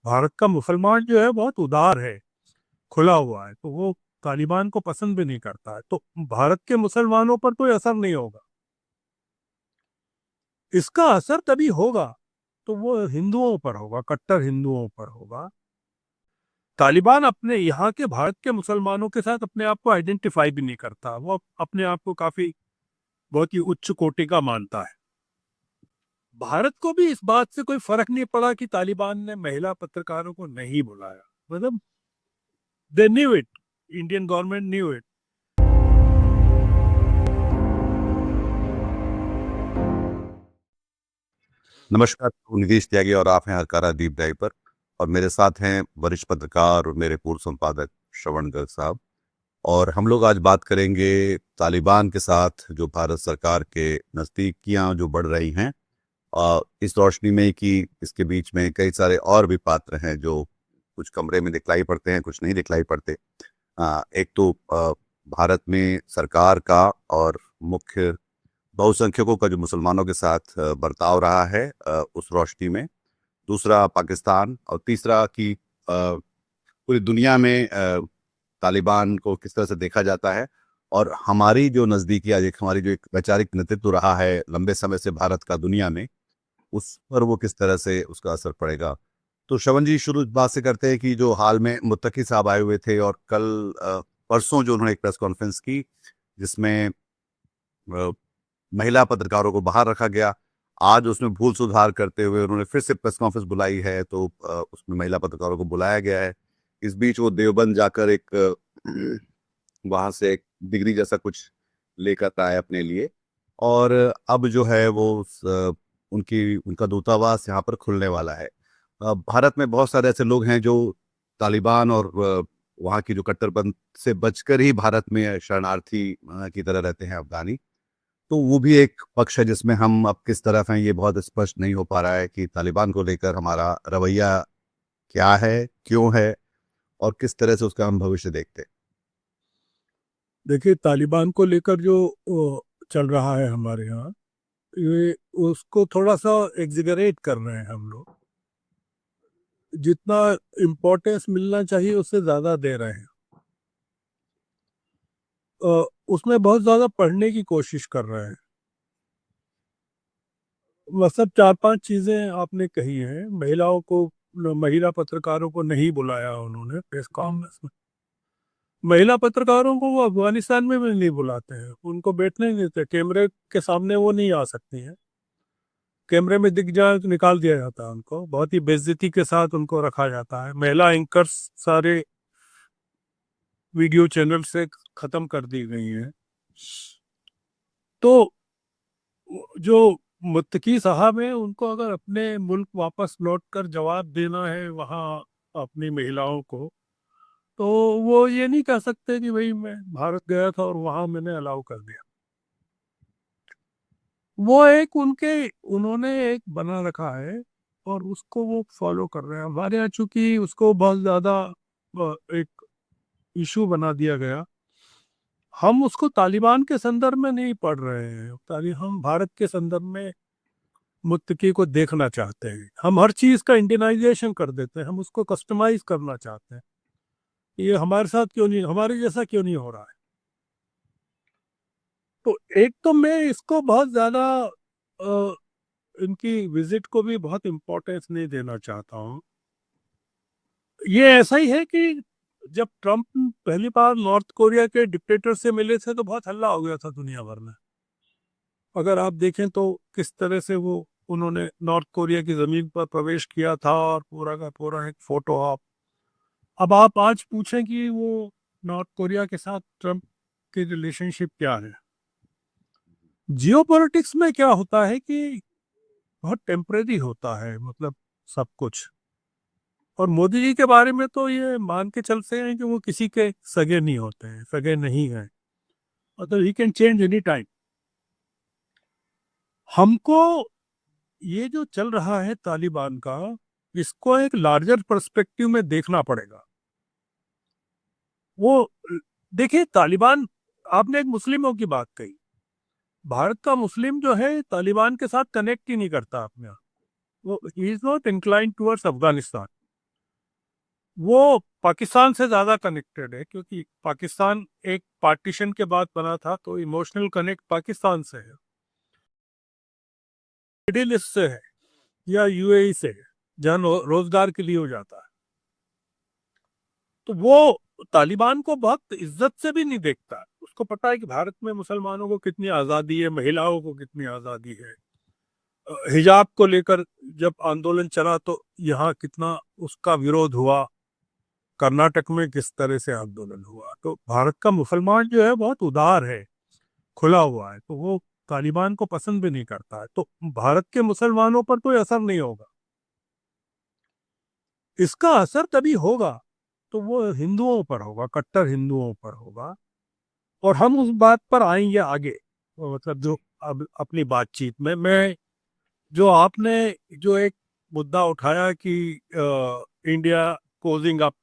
भारत का मुसलमान जो है बहुत उदार है, खुला हुआ है, तो वो तालिबान को पसंद भी नहीं करता है, तो भारत के मुसलमानों पर कोई असर नहीं होगा। इसका असर तभी होगा तो वो हिंदुओं पर होगा, कट्टर हिंदुओं पर होगा। तालिबान अपने यहाँ के भारत के मुसलमानों के साथ अपने आप को आइडेंटिफाई भी नहीं करता, वो अपने आप को काफी बहुत ही उच्च कोटि का मानता है। भारत को भी इस बात से कोई फर्क नहीं पड़ा कि तालिबान ने महिला पत्रकारों को नहीं बुलाया, मतलब they knew it, Indian government knew it. नमस्कार, नीतीश त्यागी और आप हैं हरकारा डीप डाइव पर। और मेरे साथ हैं वरिष्ठ पत्रकार और मेरे पूर्व संपादक श्रवण गर्ग साहब। और हम लोग आज बात करेंगे तालिबान के साथ जो भारत सरकार के नज़दीकियां जो बढ़ रही हैं, इस रोशनी में कि इसके बीच में कई सारे और भी पात्र हैं जो कुछ कमरे में दिखलाई पड़ते हैं, कुछ नहीं दिखलाई पड़ते। एक तो भारत में सरकार का और मुख्य बहुसंख्यकों का जो मुसलमानों के साथ बर्ताव रहा है, उस रोशनी में। दूसरा पाकिस्तान, और तीसरा कि पूरी दुनिया में तालिबान को किस तरह से देखा जाता है, और हमारी जो नज़दीकी आज एक हमारी जो एक वैचारिक नेतृत्व रहा है लंबे समय से भारत का दुनिया में, उस पर वो किस तरह से उसका असर पड़ेगा। तो श्रवण जी, शुरू इस बात से करते हैं कि जो हाल में मुत्तकी साहब आए हुए थे और कल परसों जो उन्होंने एक प्रेस कॉन्फ्रेंस की जिसमें महिला पत्रकारों को बाहर रखा गया। आज उसमें भूल सुधार करते हुए उन्होंने फिर से प्रेस कॉन्फ्रेंस बुलाई है, तो उसमें महिला पत्रकारों को बुलाया गया है। इस बीच वो देवबंद जाकर एक वहां से एक डिग्री जैसा कुछ लेकर आए अपने लिए। और अब जो है वो उनका दूतावास यहाँ पर खुलने वाला है। भारत में बहुत सारे ऐसे लोग हैं जो तालिबान और वहाँ की जो कट्टरपंथ से बचकर ही भारत में शरणार्थी की तरह रहते हैं, अफगानी। तो वो भी एक पक्ष है जिसमें हम अब किस तरफ हैं ये बहुत स्पष्ट नहीं हो पा रहा है कि तालिबान को लेकर हमारा रवैया क्या है, क्यों है, और किस तरह से उसका हम भविष्य देखते हैं। देखिए, तालिबान को लेकर जो चल रहा है हमारे यहाँ, ये उसको थोड़ा सा एग्जिगरेट कर रहे हैं हम लोग। जितना इम्पोर्टेंस मिलना चाहिए उससे ज्यादा दे रहे हैं। उसमें बहुत ज्यादा पढ़ने की कोशिश कर रहे हैं। मतलब चार पांच चीजें आपने कही हैं। महिला पत्रकारों को नहीं बुलाया उन्होंने प्रेस कॉन्फ्रेंस में। महिला पत्रकारों को वो अफगानिस्तान में भी नहीं बुलाते हैं, उनको बैठने नहीं देते, कैमरे के सामने वो नहीं आ सकती हैं। कैमरे में दिख जाए तो निकाल दिया जाता है उनको, बहुत ही बेइज्जती के साथ उनको रखा जाता है। महिला एंकर्स सारे वीडियो चैनल से खत्म कर दी गई हैं। तो जो मुत्तकी साहब हैं, उनको अगर अपने मुल्क वापस लौट कर जवाब देना है वहाँ अपनी महिलाओं को, तो वो ये नहीं कह सकते कि भाई मैं भारत गया था और वहां मैंने अलाउ कर दिया। वो एक उनके उन्होंने एक बना रखा है और उसको वो फॉलो कर रहे हैं। हमारे यहाँ चूंकि उसको बहुत ज्यादा एक इशू बना दिया गया, हम उसको तालिबान के संदर्भ में नहीं पढ़ रहे हैं, हम भारत के संदर्भ में मुत्तकी को देखना चाहते हैं। हम हर चीज का इंडियनाइजेशन कर देते हैं, हम उसको कस्टमाइज करना चाहते हैं। ये हमारे साथ क्यों नहीं, हमारे जैसा क्यों नहीं हो रहा है? तो एक तो मैं इसको बहुत ज्यादा इनकी विजिट को भी बहुत इम्पोर्टेंस नहीं देना चाहता हूँ। ये ऐसा ही है कि जब ट्रम्प पहली बार नॉर्थ कोरिया के डिक्टेटर से मिले थे तो बहुत हल्ला हो गया था दुनिया भर में। अगर आप देखें तो किस तरह से वो उन्होंने नॉर्थ कोरिया की जमीन पर प्रवेश किया था और पूरा का पूरा एक फोटो आप। अब आप आज पूछें कि वो नॉर्थ कोरिया के साथ ट्रम्प की रिलेशनशिप क्या है। जियोपॉलिटिक्स में क्या होता है कि बहुत टेम्परेरी होता है, मतलब सब कुछ। और मोदी जी के बारे में तो ये मान के चलते हैं कि वो किसी के सगे नहीं होते हैं, सगे नहीं हैं, मतलब he can change any time. हमको ये जो चल रहा है तालिबान का, इसको एक लार्जर पर्सपेक्टिव में देखना पड़ेगा। वो देखिए, तालिबान, आपने एक मुस्लिमों की बात कही। भारत का मुस्लिम जो है तालिबान के साथ कनेक्ट ही नहीं करता अपने आप। वो he is not incline towards Afghanistan. वो पाकिस्तान से ज़्यादा कनेक्टेड है, क्योंकि पाकिस्तान एक पार्टीशन के बाद बना था, तो इमोशनल कनेक्ट पाकिस्तान से है, मिडिल ईस्ट से है, या यूएई से है, जहाँ रोजगार के लिए हो जाता है। तो वो तालिबान को बहुत इज्जत से भी नहीं देखता है। उसको पता है कि भारत में मुसलमानों को कितनी आज़ादी है, महिलाओं को कितनी आज़ादी है। हिजाब को लेकर जब आंदोलन चला तो यहाँ कितना उसका विरोध हुआ, कर्नाटक में किस तरह से आंदोलन हुआ। तो भारत का मुसलमान जो है बहुत उदार है, खुला हुआ है, तो वो तालिबान को पसंद भी नहीं करता है। तो भारत के मुसलमानों पर कोई असर नहीं होगा। इसका असर तभी होगा तो वो हिंदुओं पर होगा, कट्टर हिंदुओं पर होगा। और हम उस बात पर आएंगे आगे, मतलब जो अब अपनी बातचीत में मैं, जो आपने जो एक मुद्दा उठाया कि इंडिया कोजिंग अप,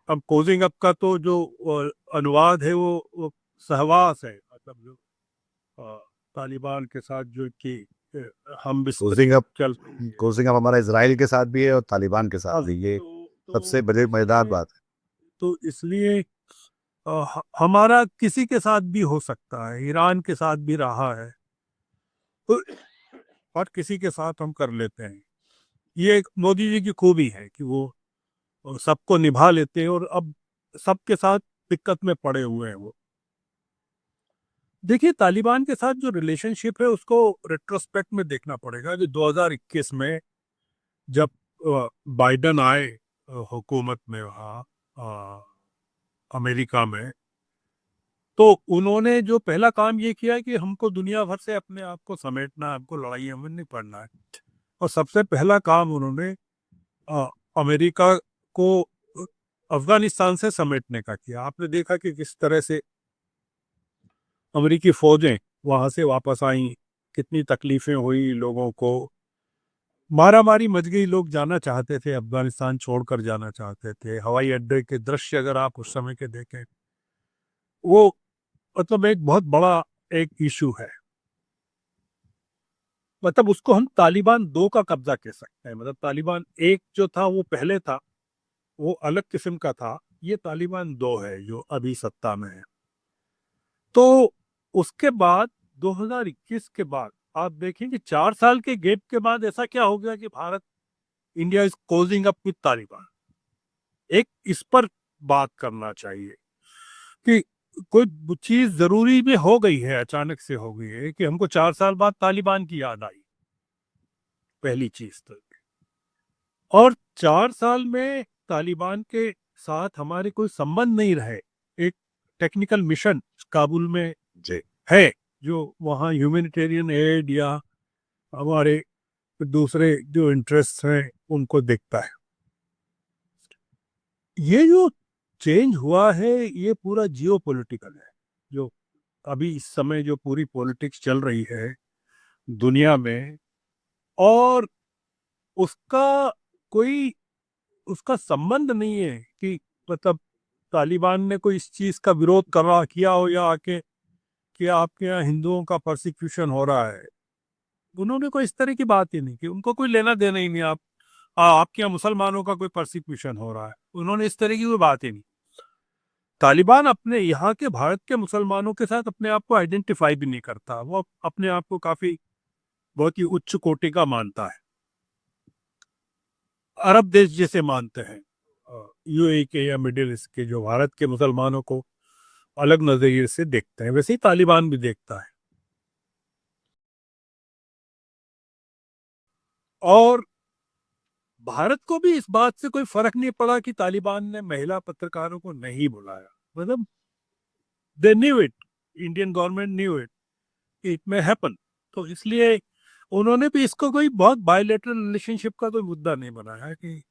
अब कोजिंग अप का तो जो अनुवाद है वो सहवास है, मतलब जो अ, तालिबान के साथ जो कि हम कोजिंग अप चल रही है। कोजिंग अप हमारा इसराइल के साथ भी है और तालिबान के साथ हाँ, भी। ये सबसे तो बड़े मजेदार इसलिए बात है। तो इसलिए हमारा किसी के साथ भी हो सकता है, ईरान के साथ भी रहा है, तो और किसी के साथ हम कर लेते हैं। ये एक मोदी जी की खूबी है कि वो सबको निभा लेते हैं, और अब सबके साथ दिक्कत में पड़े हुए हैं वो। देखिए, तालिबान के साथ जो रिलेशनशिप है उसको रेट्रोस्पेक्ट में देखना पड़ेगा कि 2021 में जब बाइडन आए हुकूमत में वहाँ अमेरिका में, तो उन्होंने जो पहला काम ये किया कि हमको दुनिया भर से अपने आप को समेटना है, हमको लड़ाइयों में नहीं पड़ना है। और सबसे पहला काम उन्होंने अमेरिका को अफगानिस्तान से समेटने का किया। आपने देखा कि किस तरह से अमेरिकी फौजें वहां से वापस आई, कितनी तकलीफें हुई लोगों को, मारामारी मच गई, लोग जाना चाहते थे, अफगानिस्तान छोड़कर जाना चाहते थे। हवाई अड्डे के दृश्य अगर आप उस समय के देखें, वो मतलब एक बहुत बड़ा एक इशू है। मतलब उसको हम तालिबान दो का कब्जा कह सकते हैं। मतलब तालिबान एक जो था वो पहले था, वो अलग किस्म का था। ये तालिबान दो है जो अभी सत्ता में है। तो उसके बाद 2021 के बाद आप देखें कि 4 साल के गैप के बाद ऐसा क्या हो गया कि Bharat, India is closing up with Taliban. एक इस पर बात करना चाहिए कि कोई चीज जरूरी में हो गई है, अचानक से हो गई है कि हमको 4 साल बाद तालिबान की याद आई, पहली चीज तो। और 4 साल में तालिबान के साथ हमारे कोई संबंध नहीं रहे। एक टेक्निकल मिशन काबुल में जी। है, जो वहाँ ह्यूमैनिटेरियन एड या हमारे दूसरे जो इंटरेस्ट हैं उनको देखता है। ये जो चेंज हुआ है ये पूरा जियो पॉलिटिकल है। जो अभी इस समय जो पूरी पॉलिटिक्स चल रही है दुनिया में, और उसका कोई उसका संबंध नहीं है कि मतलब तालिबान ने कोई इस चीज का विरोध करा किया हो, या आके कि आपके यहाँ हिंदुओं का परसिक्यूशन हो रहा है। उन्होंने कोई इस तरह की बात ही नहीं की, उनको कोई लेना देना ही नहीं। आपके यहाँ मुसलमानों का कोई परसिक्यूशन हो रहा है, उन्होंने इस तरह की कोई बात ही नहीं। तालिबान अपने यहाँ के भारत के मुसलमानों के साथ अपने आप को आइडेंटिफाई भी नहीं करता। वो अपने आप को काफी बहुत ही उच्च कोटि का मानता है, अरब देश जैसे मानते हैं। यूएई के या मिडिल ईस्ट के जो भारत के मुसलमानों को अलग नजरिए से देखते हैं, वैसे ही तालिबान भी देखता है। और भारत को भी इस बात से कोई फर्क नहीं पड़ा कि तालिबान ने महिला पत्रकारों को नहीं बुलाया। मतलब they knew it, Indian government knew it, it में हैपन। तो इसलिए उन्होंने भी इसको कोई बहुत बायोलेटरल रिलेशनशिप का कोई मुद्दा नहीं बनाया कि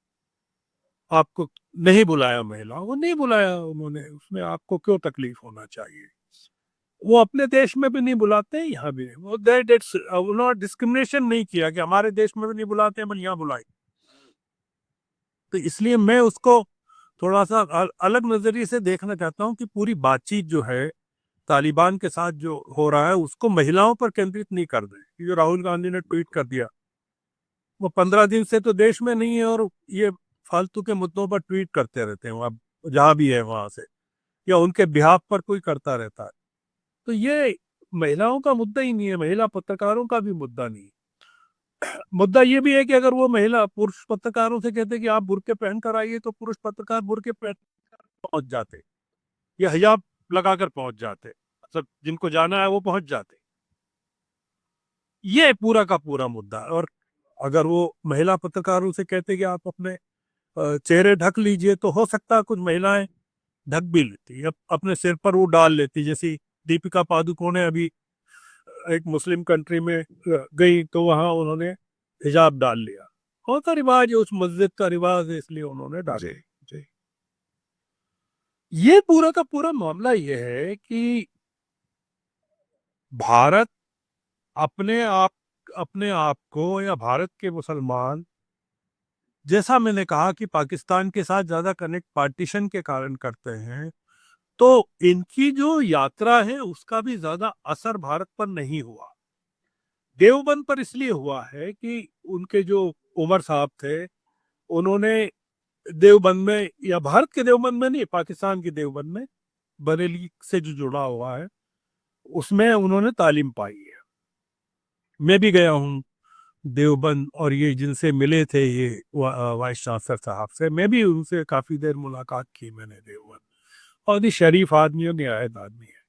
आपको नहीं बुलाया, महिलाओं को नहीं बुलाया उन्होंने, उसमें आपको क्यों तकलीफ होना चाहिए। वो अपने देश में भी नहीं बुलाते हैं, यहाँ भी नहीं। वो उन्होंने डिस्क्रिमिनेशन नहीं किया कि हमारे देश में भी नहीं बुलाते हैं, यहाँ बुलाए। तो इसलिए मैं उसको थोड़ा सा अलग नजरिए से देखना चाहता हूँ कि पूरी बातचीत जो है तालिबान के साथ जो हो रहा है उसको महिलाओं पर केंद्रित नहीं कर दें। जो राहुल गांधी ने ट्वीट कर दिया, वो 15 दिन से तो देश में नहीं है, और ये फालतू के मुद्दों पर ट्वीट करते रहते हैं, वहाँ जहाँ भी है वहां से, या उनके बिहाफ पर कोई करता रहता है। तो ये महिलाओं का मुद्दा ही नहीं है, महिला पत्रकारों का भी मुद्दा नहीं है। मुद्दा ये भी है कि अगर वो महिला पुरुष पत्रकारों से कहते कि आप बुर्के पहन कर आइए, तो पुरुष पत्रकार बुर्के पहन कर पहुंच जाते, या हिजाब लगाकर पहुंच जाते, मतलब जिनको जाना है वो पहुंच जाते। ये पूरा का पूरा मुद्दा है। और अगर वो महिला पत्रकारों से कहते कि आप अपने चेहरे ढक लीजिए, तो हो सकता है कुछ महिलाएं ढक भी लेती, अपने सिर पर वो डाल लेती। जैसी दीपिका पादुकोण ने अभी एक मुस्लिम कंट्री में गई, तो वहां उन्होंने हिजाब डाल लिया। होता रिवाज है, उस मस्जिद का रिवाज है, इसलिए उन्होंने डाल जी। लिया। जी। ये पूरा का पूरा मामला ये है कि भारत अपने आप को, या भारत के मुसलमान, जैसा मैंने कहा कि पाकिस्तान के साथ ज्यादा कनेक्ट पार्टीशन के कारण करते हैं, तो इनकी जो यात्रा है उसका भी ज्यादा असर भारत पर नहीं हुआ। देवबंद पर इसलिए हुआ है कि उनके जो उमर साहब थे, उन्होंने देवबंद में, या भारत के देवबंद में नहीं, पाकिस्तान के देवबंद में, बरेली से जो जुड़ा हुआ है, उसमें उन्होंने तालीम पाई है। मैं भी गया हूँ देवबंद, और ये जिनसे मिले थे, ये वाइस चांसलर साहब से, मैं भी उनसे काफी देर मुलाकात की मैंने देवबंद। और ये शरीफ आदमी और निहायत आदमी है।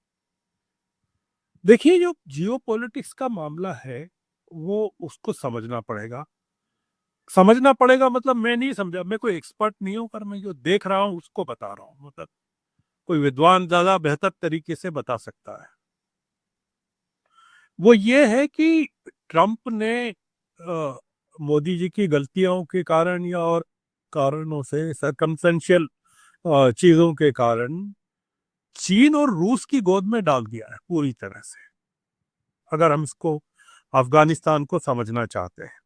देखिए, जो जियो पॉलिटिक्स का मामला है, वो उसको समझना पड़ेगा। समझना पड़ेगा मतलब, मैं नहीं समझा, मैं कोई एक्सपर्ट नहीं हूँ, पर मैं जो देख रहा हूँ उसको बता रहा हूँ। मतलब कोई विद्वान ज्यादा बेहतर तरीके से बता सकता है। वो ये है कि ट्रंप ने मोदी जी की गलतियों के कारण, या और कारणों से, सरकमस्टेंशियल चीजों के कारण, चीन और रूस की गोद में डाल दिया है पूरी तरह से, अगर हम इसको, अफगानिस्तान को समझना चाहते हैं।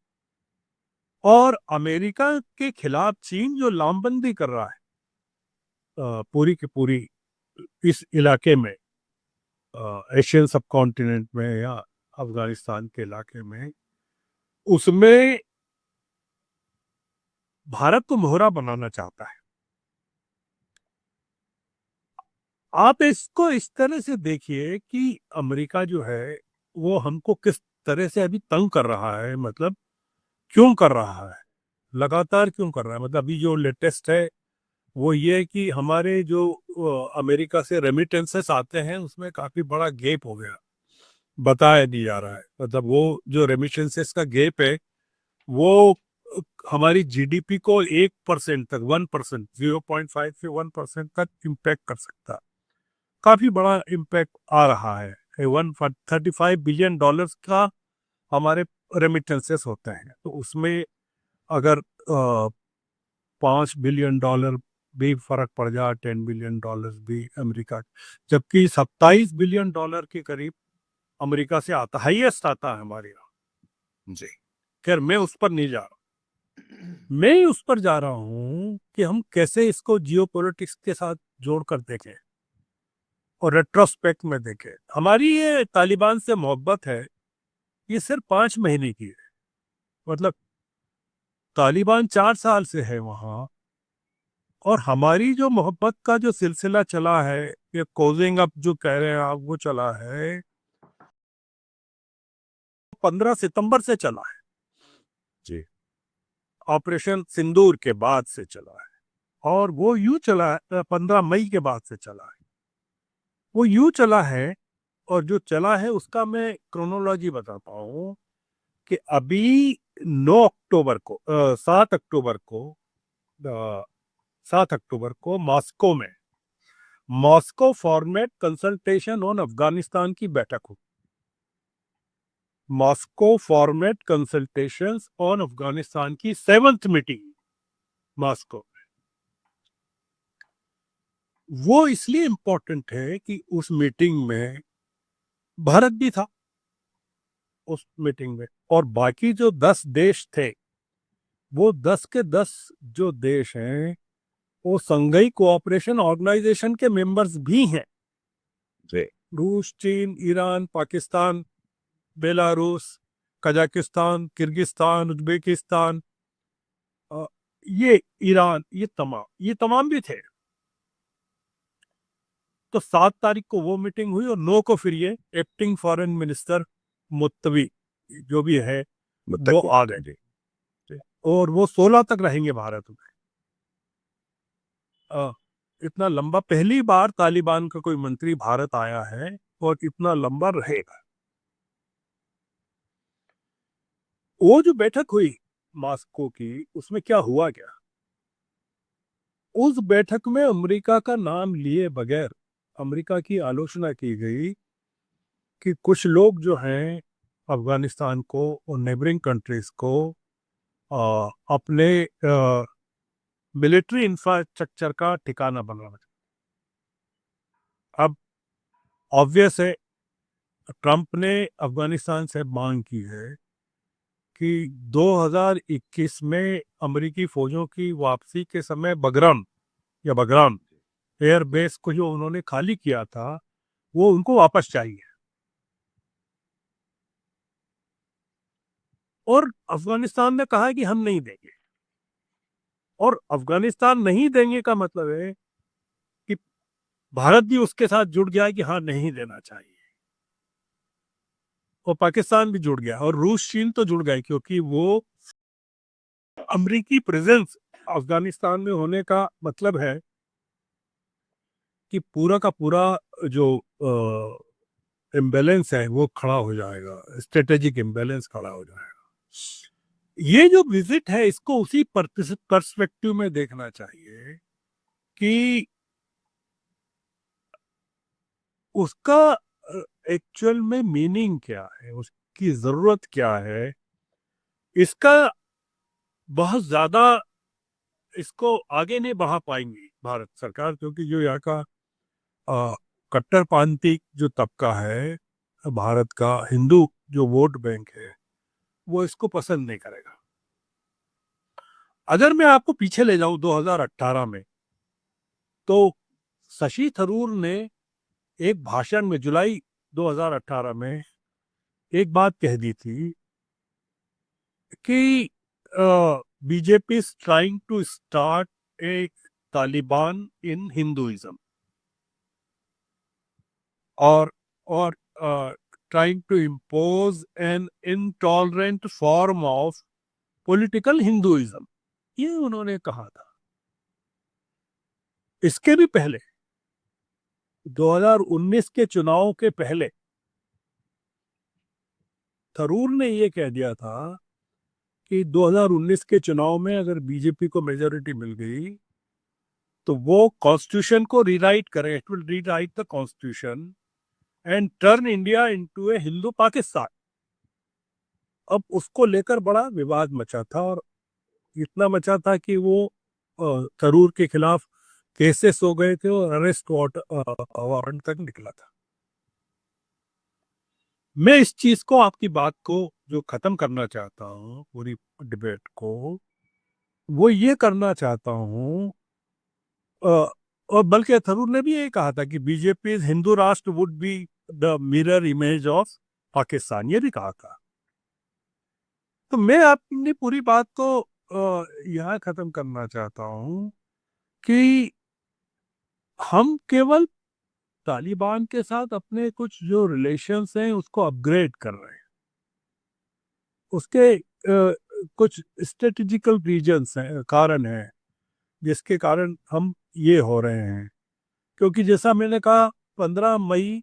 और अमेरिका के खिलाफ चीन जो लामबंदी कर रहा है पूरी की पूरी इस इलाके में, एशियन सब कॉन्टिनेंट में, या अफगानिस्तान के इलाके में, उसमें भारत को मोहरा बनाना चाहता है। आप इसको इस तरह से देखिए कि अमेरिका जो है, वो हमको किस तरह से अभी तंग कर रहा है। मतलब क्यों कर रहा है, लगातार क्यों कर रहा है। मतलब अभी जो लेटेस्ट है वो ये है कि हमारे जो अमेरिका से रेमिटेंसेस आते हैं, उसमें काफी बड़ा गैप हो गया, बताया नहीं जा रहा है। मतलब वो जो रेमिटेंसेस का गैप है, वो हमारी जीडीपी को 1% तक, 1%, 0.5 से 1% तक इम्पैक्ट कर सकता है। काफी बड़ा इम्पैक्ट आ रहा है। 135 बिलियन डॉलर्स का हमारे रेमिटेंसेस होते हैं, तो उसमें अगर 5 बिलियन डॉलर भी फर्क पड़ जाए, 10 बिलियन डॉलर भी अमेरिका, जबकि 27 बिलियन डॉलर के करीब अमेरिका से आता, हाईएस्ट आता है हमारे यहाँ। जी। खैर, मैं उस पर नहीं जा रहा। मैं उस पर जा रहा हूँ कि हम कैसे इसको जियो पॉलिटिक्स के साथ जोड़कर देखें, और रेट्रोस्पेक्ट में देखें। हमारी ये तालिबान से मोहब्बत है, ये सिर्फ 5 महीने की है। मतलब तालिबान 4 साल से है वहां, और हमारी जो मोहब्बत का जो सिलसिला चला है, ये कोजिंग अप जो कह रहे हैं आप, वो चला है 15 सितंबर से चला है। जी। ऑपरेशन सिंदूर के बाद से चला है, और वो यूं चला है, 15 मई के बाद से चला है। वो यूं चला है, और जो चला है उसका मैं क्रोनोलॉजी बताता हूँ कि अभी 9 अक्टूबर को, 7 अक्टूबर को, 7 अक्टूबर को Moscow format consultation on Afghanistan की बैठक हुई। Moscow format consultations on Afghanistan की 7th मीटिंग मॉस्को। वो इसलिए इंपॉर्टेंट है कि उस मीटिंग में भारत भी था, उस मीटिंग में, और बाकी जो 10 देश थे, वो 10 के 10 जो देश हैं, वो संघई कोऑपरेशन ऑर्गेनाइजेशन के मेंबर्स भी हैं। जी। रूस, चीन, Iran, Pakistan, Belarus, Kazakhstan, Kyrgyzstan, Uzbekistan, अ, ये ईरान, ये तमाम भी थे। तो 7 तारीख को वो मीटिंग हुई और 9 को फिर ये एक्टिंग फॉरेन मिनिस्टर मुत्तवी जो भी है वो आ गए थे और वो 16 तक रहेंगे भारत में। इतना लंबा पहली बार तालिबान का कोई मंत्री भारत आया है और इतना लंबा रहेगा। वो जो बैठक हुई मॉस्को की, उसमें क्या हुआ क्या? उस बैठक में अमेरिका का नाम लिए बगैर अमेरिका की आलोचना की गई कि कुछ लोग जो हैं अफगानिस्तान को और नेबरिंग कंट्रीज को अपने मिलिट्री इंफ्रास्ट्रक्चर का ठिकाना बनाना। अब ऑब्वियस है, ट्रंप ने अफगानिस्तान से मांग की है कि 2021 में अमेरिकी फौजों की वापसी के समय बगराम एयर बेस को जो उन्होंने खाली किया था वो उनको वापस चाहिए। और अफगानिस्तान ने कहा है कि हम नहीं देंगे। और अफगानिस्तान नहीं देंगे का मतलब है कि भारत भी उसके साथ जुड़ गया है कि हाँ नहीं देना चाहिए, और पाकिस्तान भी जुड़ गया और रूस चीन तो जुड़ गए, क्योंकि वो अमेरिकी प्रेजेंस अफगानिस्तान में होने का मतलब है कि पूरा का पूरा जो इम्बैलेंस है वो खड़ा हो जाएगा, स्ट्रेटेजिक इम्बैलेंस खड़ा हो जाएगा। ये जो विजिट है इसको उसी पर्सपेक्टिव में देखना चाहिए कि उसका एक्चुअल में मीनिंग क्या है, उसकी जरूरत क्या है। इसका बहुत ज्यादा इसको आगे नहीं बढ़ा पाएंगी भारत सरकार, क्योंकि जो यहाँ का कट्टरपंथी जो तबका है भारत का, हिंदू जो वोट बैंक है, वो इसको पसंद नहीं करेगा। अगर मैं आपको पीछे ले जाऊं 2018 में, तो शशि थरूर ने एक भाषण में जुलाई 2018 में एक बात कह दी थी कि BJP is trying to start a Taliban in Hinduism और trying to impose an intolerant form of political Hinduism, ये उन्होंने कहा था। इसके भी पहले 2019 के चुनाव के पहले थरूर ने ये कह दिया था कि 2019 के चुनाव में अगर बीजेपी को मेजोरिटी मिल गई तो वो कॉन्स्टिट्यूशन को रीराइट करें, it will rewrite the constitution and turn India into a Hindu Pakistan. अब उसको लेकर बड़ा विवाद मचा था और इतना मचा था कि वो थरूर के खिलाफ केसेस हो गए थे और अरेस्ट वारंट तक निकला था। मैं इस चीज को, आपकी बात को जो खत्म करना चाहता हूँ पूरी डिबेट को, वो ये करना चाहता हूँ, और बल्कि थरूर ने भी ये कहा था कि बीजेपी हिंदू राष्ट्र would be the mirror image of Pakistan, ये भी कहा था। तो मैं अपनी पूरी बात को यहाँ खत्म करना चाहता हूँ कि हम केवल तालिबान के साथ अपने कुछ जो रिलेशंस हैं उसको अपग्रेड कर रहे हैं। उसके कुछ स्ट्रेटेजिकल रीजंस हैं, कारण हैं जिसके कारण हम ये हो रहे हैं। क्योंकि जैसा मैंने कहा 15 मई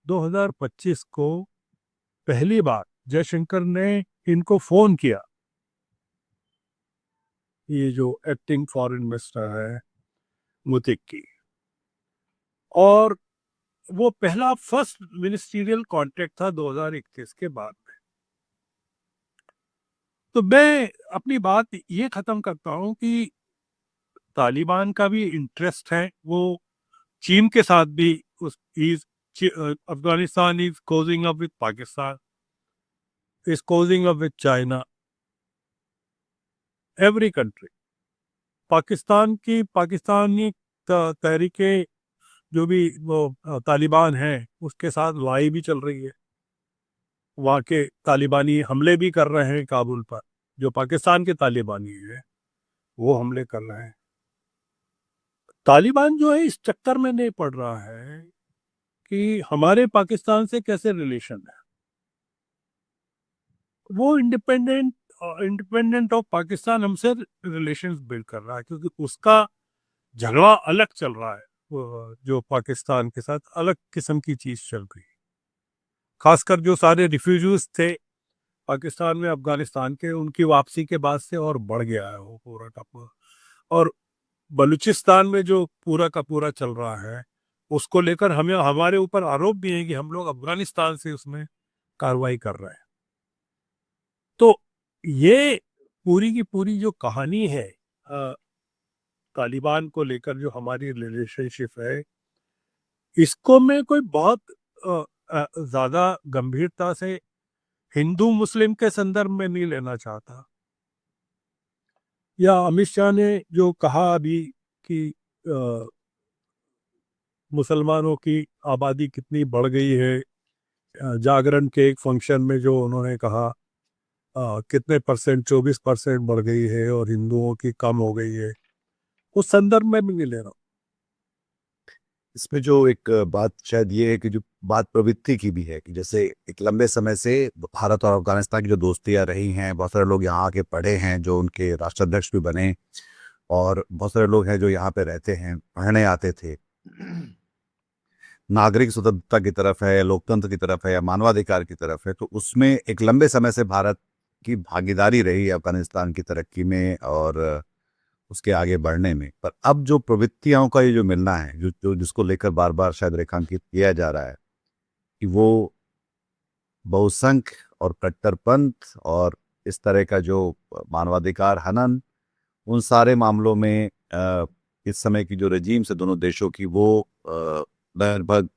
2025 को पहली बार जयशंकर ने इनको फोन किया, ये जो एक्टिंग फॉरेन मिनिस्टर है मुतिक्की, और वो पहला फर्स्ट मिनिस्ट्रियल कॉन्टेक्ट था 2021 के बाद में। तो मैं अपनी बात ये खत्म करता हूं कि तालिबान का भी इंटरेस्ट है, वो चीन के साथ भी उस Afghanistan is cozying up with Pakistan, is cozying up with China, every country. Pakistani तहरीकें जो भी वो तालिबान है उसके साथ लड़ाई भी चल रही है। वहाँ के तालिबानी हमले भी कर रहे हैं काबुल पर, जो पाकिस्तान के तालिबानी है। वो हमले कर रहे हैं। तालिबान जो है इस चक्कर में नहीं पड़ रहा है कि हमारे पाकिस्तान से कैसे रिलेशन है। वो इंडिपेंडेंट ऑफ पाकिस्तान हमसे रिलेशंस बिल्ड कर रहा है, क्योंकि उसका झगड़ा अलग चल रहा है। जो पाकिस्तान के साथ अलग किस्म की चीज चल रही है। खासकर जो सारे रिफ्यूजीज थे पाकिस्तान में अफगानिस्तान के, उनकी वापसी के बाद से और बढ़ गया है वो पूरा का पूरा। और बलूचिस्तान में जो पूरा का पूरा चल रहा है, उसको लेकर हमें हमारे ऊपर आरोप भी है कि हम लोग अफगानिस्तान से उसमें कार्रवाई कर रहे हैं। तो ये पूरी की पूरी जो कहानी है तालिबान को लेकर, जो हमारी रिलेशनशिप है, इसको मैं कोई बहुत ज्यादा गंभीरता से हिंदू मुस्लिम के संदर्भ में नहीं लेना चाहता। या अमित शाह ने जो कहा अभी कि मुसलमानों की आबादी कितनी बढ़ गई है, जागरण के एक फंक्शन में जो उन्होंने कहा कितने परसेंट, 24% बढ़ गई है और हिंदुओं की कम हो गई है, उस संदर्भ में भी नहीं ले रहा हूँ। इसमें जो एक बात शायद ये है कि जो बात प्रवृत्ति की भी है कि जैसे एक लंबे समय से भारत और अफगानिस्तान की जो दोस्तियां रही हैं, बहुत सारे लोग यहाँ आके पढ़े हैं जो उनके राष्ट्राध्यक्ष भी बने, और बहुत सारे लोग हैं जो यहाँ पे रहते हैं, पढ़ने आते थे। नागरिक स्वतंत्रता की तरफ है, लोकतंत्र की तरफ है या मानवाधिकार की तरफ है, तो उसमें एक लंबे समय से भारत की भागीदारी रही है अफगानिस्तान की तरक्की में और उसके आगे बढ़ने में। पर अब जो प्रवृत्तियों का ये जो मिलना है, जो जिसको लेकर बार बार शायद रेखांकित किया जा रहा है कि वो बहुसंख्य और कट्टरपंथ और इस तरह का जो मानवाधिकार हनन, उन सारे मामलों में इस समय की जो रजीम से दोनों देशों की, वो लगभग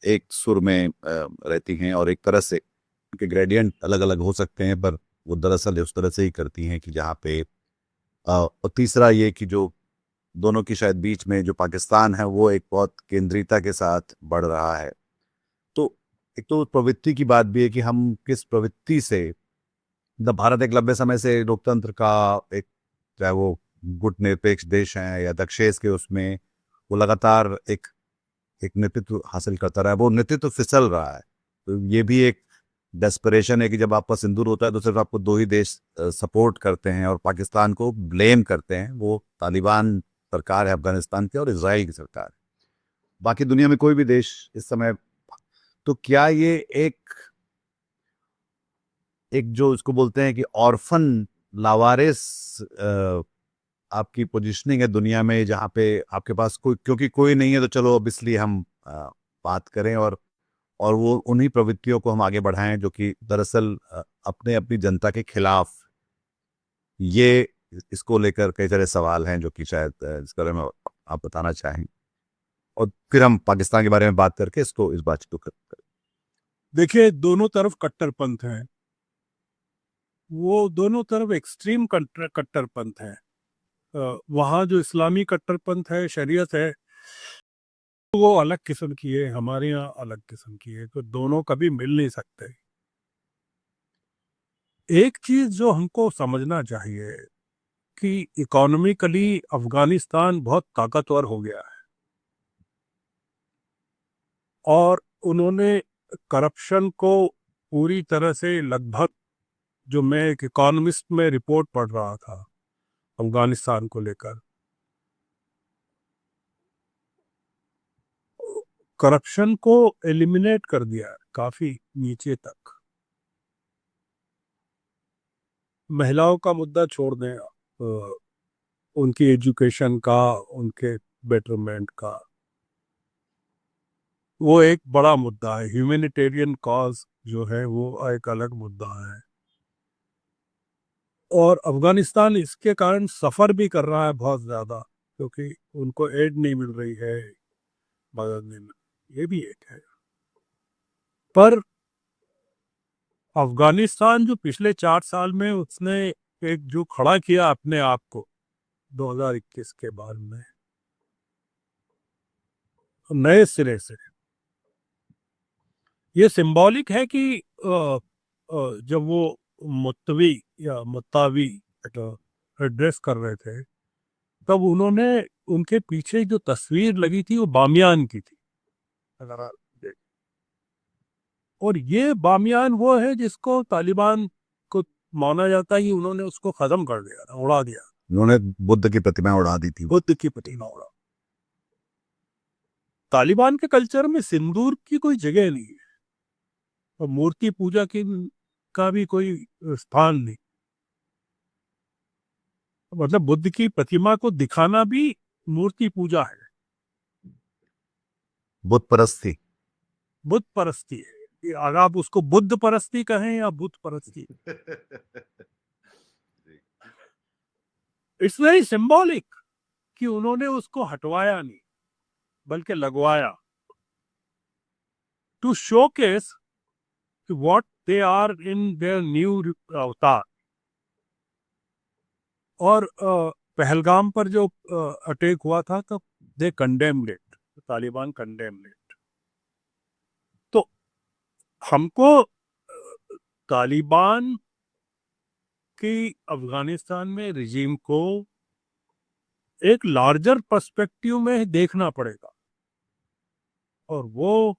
एक सुर में रहती हैं, और एक तरह से उनके ग्रेडियंट अलग अलग हो सकते हैं, पर वो दरअसल उस तरह से ही करती हैं कि जहाँ पे और तीसरा ये कि जो दोनों की शायद बीच में जो पाकिस्तान है वो एक बहुत केंद्रीयता के साथ बढ़ रहा है। तो एक तो प्रवृत्ति की बात भी है कि हम किस प्रवृत्ति से, मतलब भारत एक लंबे समय से लोकतंत्र का एक, चाहे वो गुटनिरपेक्ष देश है या दक्षेश के, उसमें वो लगातार एक एक नेतृत्व हासिल करता रहा है, वो नेतृत्व फिसल रहा है। तो ये भी एक डेस्परेशन है कि जब आपका सिंदूर होता है तो सिर्फ आपको दो ही देश सपोर्ट करते हैं और पाकिस्तान को ब्लेम करते हैं, वो तालिबान सरकार है अफगानिस्तान की और इजराइल की सरकार है। बाकी दुनिया में कोई भी देश इस समय, तो क्या ये एक एक जो इसको बोलते हैं कि ऑर्फन, लावारिस आपकी पोजीशनिंग है दुनिया में, जहाँ पे आपके पास कोई, क्योंकि कोई नहीं है तो चलो अब इसलिए हम बात करें और वो उन्हीं प्रवृत्तियों को हम आगे बढ़ाएं जो कि दरअसल अपने अपनी जनता के खिलाफ। ये इसको लेकर कई सारे सवाल हैं जो कि शायद इसके बारे में आप बताना चाहें, और फिर हम पाकिस्तान के बारे में बात करके इसको इस बातचीत को करें। देखिए, दोनों तरफ कट्टरपंथ है, वो दोनों तरफ एक्सट्रीम कट्टरपंथ है। वहाँ जो इस्लामी कट्टरपंथ है, शरीयत है, वो अलग किस्म की है, हमारे यहाँ अलग किस्म की है, तो दोनों कभी मिल नहीं सकते। एक चीज जो हमको समझना चाहिए कि इकोनॉमिकली अफगानिस्तान बहुत ताकतवर हो गया है, और उन्होंने करप्शन को पूरी तरह से लगभग, जो मैं एक इकोनॉमिस्ट में रिपोर्ट पढ़ रहा था अफगानिस्तान को लेकर, करप्शन को एलिमिनेट कर दिया है काफी नीचे तक। महिलाओं का मुद्दा छोड़ दें, उनकी एजुकेशन का, उनके बेटरमेंट का, वो एक बड़ा मुद्दा है। ह्यूमैनिटेरियन कॉज जो है वो एक अलग मुद्दा है, और अफगानिस्तान इसके कारण सफ़र भी कर रहा है बहुत ज़्यादा, क्योंकि उनको एड नहीं मिल रही है, मदद नहीं मिल, ये भी एक है। पर अफगानिस्तान जो पिछले 4 साल में उसने एक जो खड़ा किया अपने आप को 2021 के बाद में नए सिरे से, ये सिंबॉलिक है कि जब वो मुत्तवी या मुत्तावी एड्रेस कर रहे थे, तब उन्होंने उनके पीछे जो तस्वीर लगी थी वो बामियान की थी, अगर आप देखें। और ये बामियान वो है जिसको तालिबान को माना जाता है कि उन्होंने उसको खत्म कर दिया था, उड़ा दिया, उन्होंने बुद्ध की प्रतिमा उड़ा दी थी। बुद्ध की प्रतिमा उड़ा। तालिबान के कल्चर में सिंदूर की कोई जगह नहीं है और मूर्ति पूजा की का भी कोई स्थान नहीं। मतलब बुद्ध की प्रतिमा को दिखाना भी मूर्ति पूजा है, बुद्ध परस्ती। बुद्ध परस्ती है। ये अगर आप उसको बुद्ध परस्ती कहें या बुद्ध परस्ती, इट्स वेरी सिंबॉलिक कि उन्होंने उसको हटवाया नहीं बल्कि लगवाया, to showcase what they are in their new avatar. और पहलगाम पर जो अटैक हुआ था तो they condemned it, Taliban condemned it. तो हमको तालिबान की अफगानिस्तान में रिजीम को एक लार्जर पर्सपेक्टिव में देखना पड़ेगा। और वो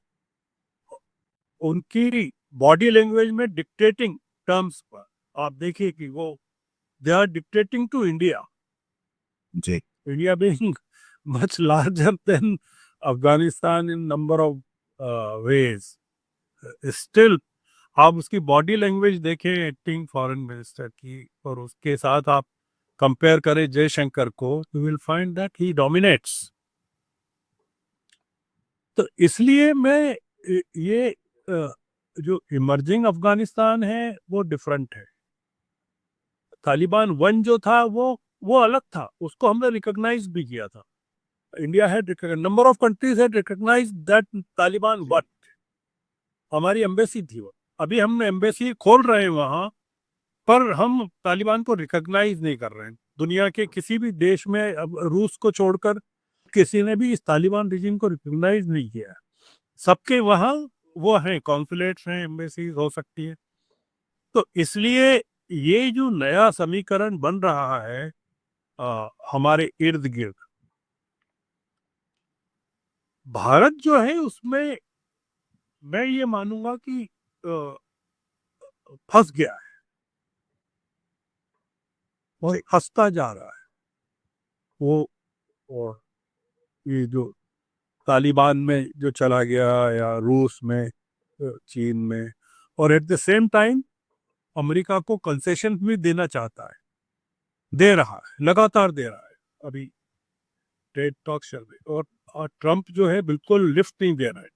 उनकी बॉडी लैंग्वेज में डिक्टेटिंग टर्म्स पर आप देखिए कि वो they are dictating to India, जी। India being much larger than Afghanistan in number of ways. Still आप उसकी बॉडी लैंग्वेज देखें एक्टिंग फॉरेन मिनिस्टर की और उसके साथ आप कंपेयर करें जयशंकर को, you will find that he dominates. तो इसलिए मैं ये जो इमर्जिंग अफगानिस्तान है वो डिफरेंट है। तालिबान वन जो था वो अलग था, उसको हमने रिकॉग्नाइज भी किया था। India had number of countries had recognize that Taliban one. हमारी एम्बेसी थी वो, अभी हम एम्बेसी खोल रहे हैं वहां, पर हम तालिबान को रिकॉग्नाइज नहीं कर रहे हैं। दुनिया के किसी भी देश में, अब रूस को छोड़कर किसी ने भी इस तालिबान रिजीम को रिकॉग्नाइज नहीं किया। सबके वहां वो हैं, कॉन्सुलेट्स हैं, एम्बेसीज हो सकती है। तो इसलिए ये जो नया समीकरण बन रहा है हमारे इर्द गिर्द, भारत जो है उसमें मैं ये मानूंगा कि फंस गया है और फंसता जा रहा है वो। और ये जो तालिबान में जो चला गया या रूस में, चीन में, और at the same time America को कंसेशन भी देना चाहता है, दे रहा है, लगातार दे रहा है। अभी ट्रेड टॉक चल रही और ट्रंप जो है बिल्कुल लिफ्ट नहीं दे रहा है।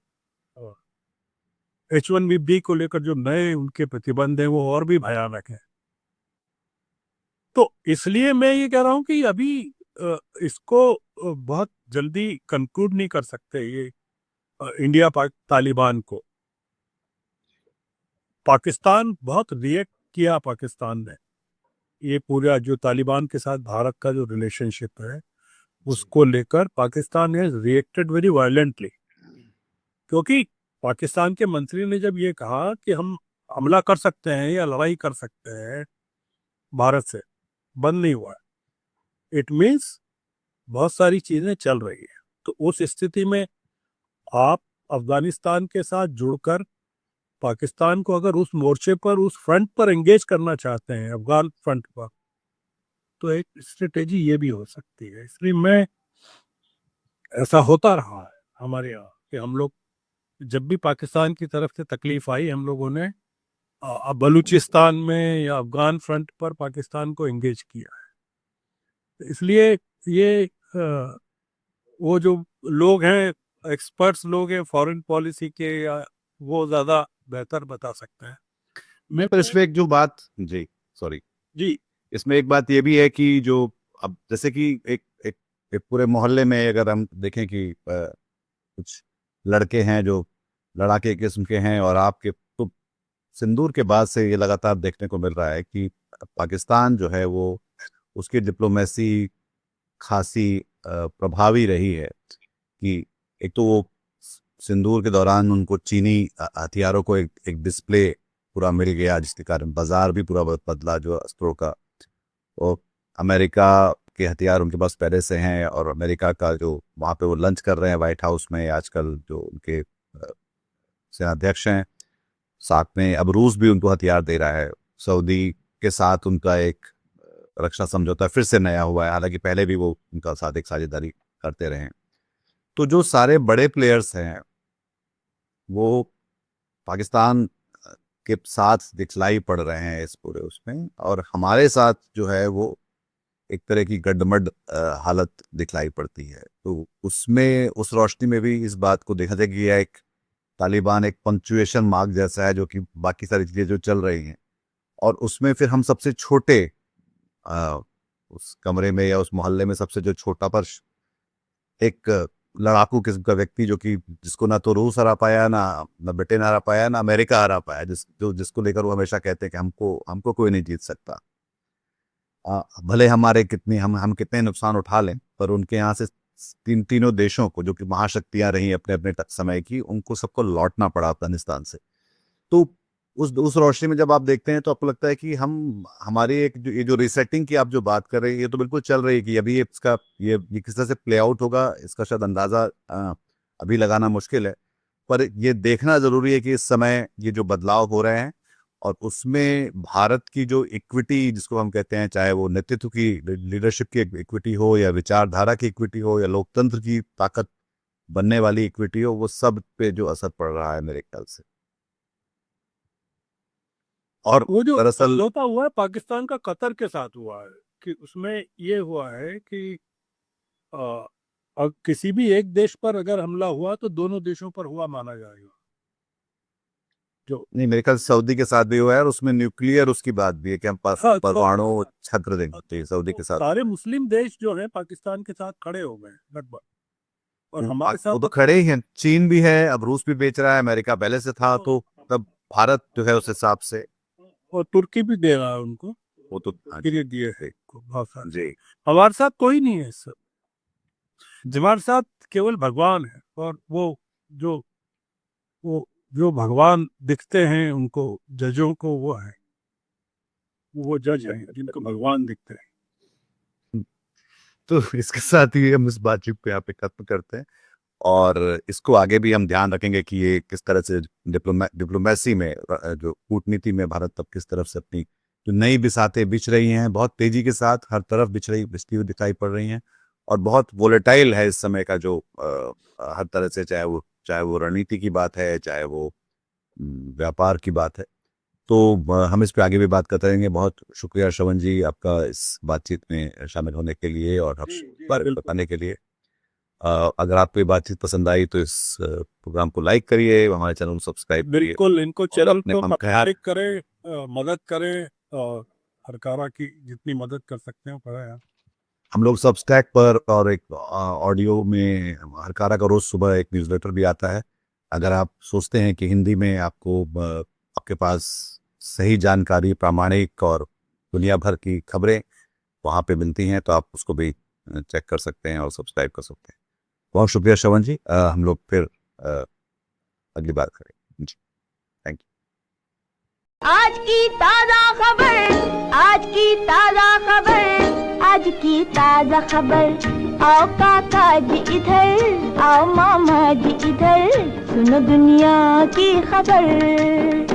H1B को लेकर जो नए उनके प्रतिबंध हैं वो और भी भयानक है। तो इसलिए मैं ये कह रहा हूं कि अभी इसको बहुत जल्दी कंक्लूड नहीं कर सकते ये इंडिया तालिबान को। पाकिस्तान बहुत रिएक्ट किया, पाकिस्तान ने ये पूरा जो तालिबान के साथ भारत का जो रिलेशनशिप है उसको लेकर पाकिस्तान ने रिएक्टेड वेरी वायलेंटली। क्योंकि पाकिस्तान के मंत्री ने जब ये कहा कि हम हमला कर सकते हैं या लड़ाई कर सकते हैं भारत से, बंद नहीं हुआ, इट मीन्स बहुत सारी चीजें चल रही है। तो उस स्थिति में आप अफगानिस्तान के साथ जुड़कर पाकिस्तान को अगर उस मोर्चे पर, उस फ्रंट पर एंगेज करना चाहते हैं, अफगान फ्रंट पर, तो एक स्ट्रेटेजी ये भी हो सकती है। इसलिए मैं, ऐसा होता रहा है हमारे यहाँ कि हम लोग जब भी पाकिस्तान की तरफ से तकलीफ आई, हम लोगों ने बलूचिस्तान में या अफगान फ्रंट पर पाकिस्तान को एंगेज किया है। इसलिए ये वो जो लोग हैं, एक्सपर्ट्स लोग हैं फॉरेन पॉलिसी के, या वो ज्यादा बेहतर बता सकते हैं। मैं पर इसमें एक जो बात, जी सॉरी, जी इसमें एक बात ये भी है कि जो अब जैसे कि एक पूरे मोहल्ले में अगर हम देखें कि कुछ लड़के हैं जो लड़ाके किस्म के हैं, और आपके तो सिंदूर के बाद से ये लगातार देखने को मिल रहा है कि पाकिस्तान जो है वो उसकी डिप्लोमेसी खासी प्रभावी रही है। कि एक तो वो सिंदूर के दौरान उनको चीनी हथियारों को एक डिस्प्ले पूरा मिल गया, जिसके कारण बाजार भी पूरा बदला जो अस्त्रों का। और अमेरिका के हथियार उनके पास पहले से हैं, और अमेरिका का जो वहाँ पे वो लंच कर रहे हैं व्हाइट हाउस में आजकल, जो उनके सेनाध्यक्ष हैं, साथ में अब रूस भी उनको हथियार दे रहा है। सऊदी के साथ उनका एक रक्षा समझौता फिर से नया हुआ है, हालांकि पहले भी वो उनका साथ एक साझेदारी करते रहे हैं। तो जो सारे बड़े प्लेयर्स हैं वो पाकिस्तान के साथ दिखलाई पड़ रहे हैं इस पूरे उसमें, और हमारे साथ जो है वो एक तरह की गड्ढमड हालत दिखलाई पड़ती है। तो उसमें उस रोशनी में भी इस बात को देखा जाए कि यह एक तालिबान एक पंक्चुएशन मार्क जैसा है, जो कि बाकी सारी चीज़ें जो चल रही हैं, और उसमें फिर हम सबसे छोटे उस कमरे में या उस मोहल्ले में सबसे जो छोटा पर एक लड़ाकू किस्म का व्यक्ति, जो कि जिसको ना तो रूस हरा पाया, ना ब्रिटेन हरा पाया, ना अमेरिका हरा पाया, जिसको लेकर वो हमेशा कहते हैं कि हमको कोई नहीं जीत सकता। भले हमारे कितनी हम कितने नुकसान उठा लें, पर उनके यहाँ से तीनों देशों को, जो कि महाशक्तियां रही अपने अपने समय की, उनको सबको लौटना पड़ा अफगानिस्तान से। तो उस रोशनी में जब आप देखते हैं तो आपको लगता है कि हमारी ये जो रीसेटिंग की आप जो बात कर रहे हैं, ये तो बिल्कुल चल रही है कि अभी ये किस तरह से प्ले आउट होगा, इसका शायद अंदाजा अभी लगाना मुश्किल है, पर ये देखना जरूरी है कि इस समय ये जो बदलाव हो रहे हैं, और उसमें भारत की जो इक्विटी जिसको हम कहते हैं, चाहे वो नेतृत्व की लीडरशिप की इक्विटी हो, या विचारधारा की इक्विटी हो, या लोकतंत्र की ताकत बनने वाली इक्विटी हो, वो सब पे जो असर पड़ रहा है मेरे ख्याल से। और वो जो दरअसल समझौता हुआ है पाकिस्तान का कतर के साथ हुआ है, कि उसमें ये हुआ है कि किसी भी एक देश पर अगर हमला हुआ तो दोनों देशों पर हुआ माना जाएगा। जो नहीं, मेरे ख्याल सऊदी के साथ भी हुआ है, और उसमें न्यूक्लियर उसकी बात भी है कि हम हाँ, परमाणु छत्र देंगे सऊदी के साथ। सारे मुस्लिम देश जो है पाकिस्तान के साथ खड़े हो गए लगभग, और हमारे साथ वो तो खड़े ही हैं, चीन भी है, अब रूस भी बेच रहा है, अमेरिका पहले से था, तो तब भारत जो है उस हिसाब से, और तुर्की भी दे रहा है उनको, वो तो फिर दिए है बहुत सारे। जी हमारे साथ कोई नहीं है सब, हमारे साथ केवल भगवान है, और वो जो भगवान दिखते हैं उनको, जजों को, वो जज हैं जिनको भगवान दिखते हैं। तो इसके साथ ही हम इस बातचीत को यहाँ पे खत्म करते हैं, और इसको आगे भी हम ध्यान रखेंगे कि ये किस तरह से डिप्लोमेसी में, जो कूटनीति में भारत अब किस तरफ से अपनी जो नई बिसातें बिछ रही हैं, बहुत तेजी के साथ हर तरफ बिछती हुई दिखाई पड़ रही हैं, और बहुत वोलेटाइल है इस समय का जो हर तरह से, चाहे वो रणनीति की बात है, चाहे वो व्यापार की बात है। तो हम इस पे आगे भी बात करते रहेंगे। बहुत शुक्रिया श्रवण जी आपका इस बातचीत में शामिल होने के लिए और हम बारे में बताने के लिए। अगर आपको ये बातचीत पसंद आई तो इस प्रोग्राम को लाइक करिए, हमारे चैनल को सब्सक्राइब करिए, बिल्कुल इनको चैनल को ख्याल लाइक करें, मदद करें, और हरकारा की जितनी मदद कर सकते हैं करें। हम लोग सबस्टैक पर और एक ऑडियो में हरकारा का रोज सुबह एक न्यूज़लेटर भी आता है। अगर आप सोचते हैं कि हिंदी में आपको आपके पास सही जानकारी, प्रामाणिक और दुनिया भर की खबरें वहाँ पे मिलती हैं, तो आप उसको भी चेक कर सकते हैं और सब्सक्राइब कर सकते हैं। बहुत शुक्रिया श्रवण जी, हम लोग फिर अगली बार करेंगे जी। Thank you. आज की ताजा खबर, आज की ताजा खबर, आज की ताजा खबर। आओ काका जी इधर, आओ मामा जी इधर, सुनो दुनिया की खबर।